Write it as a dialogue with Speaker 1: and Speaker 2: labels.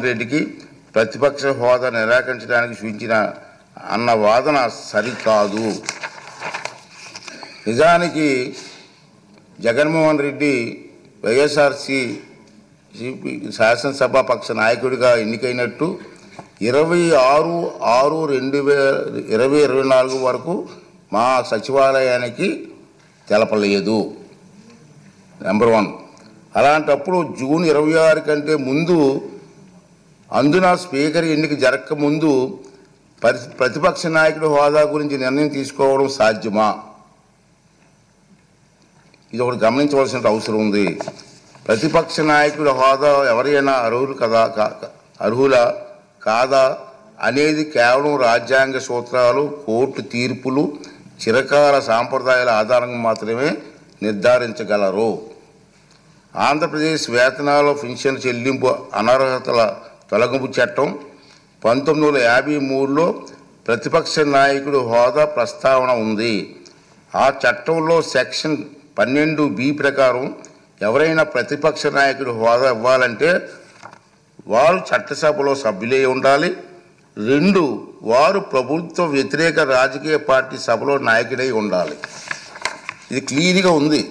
Speaker 1: రెడ్డికి ప్రతిపక్ష హోదా నిరాకరించడానికి సూచించిన అన్న వాదన సరికాదు. నిజానికి జగన్మోహన్ రెడ్డి వైఎస్ఆర్సీ శాసనసభాపక్ష నాయకుడిగా ఎన్నికైనట్టు 26/6/2024 వరకు మా సచివాలయానికి తెలపలేదు. నెంబర్ 1. అలాంటప్పుడు జూన్ 26 కంటే ముందు అందున స్పీకర్ ఎన్నిక జరగక ముందు ప్రతిపక్ష నాయకుడి హోదా గురించి నిర్ణయం తీసుకోవడం సాధ్యమా? ఇది ఒకటి గమనించవలసిన అవసరం ఉంది. ప్రతిపక్ష నాయకుడి హోదా ఎవరైనా అర్హులా కాదా అనేది కేవలం రాజ్యాంగ సూత్రాలు, కోర్టు తీర్పులు, చిరకాల సాంప్రదాయాల ఆధారంగా మాత్రమే నిర్ధారించగలరు. ఆంధ్రప్రదేశ్ వేతనాల పెన్షన్ చెల్లింపు అనర్హతల తొలగింపు చట్టం 1953లో ప్రతిపక్ష నాయకుడి హోదా ప్రస్తావన ఉంది. ఆ చట్టంలో సెక్షన్ 12B ప్రకారం ఎవరైనా ప్రతిపక్ష నాయకుడి హోదా ఇవ్వాలంటే వారు చట్టసభలో సభ్యులై ఉండాలి. 2, వారు ప్రభుత్వ వ్యతిరేక రాజకీయ పార్టీ సభలో నాయకుడై ఉండాలి. ఇది క్లియర్గా ఉంది.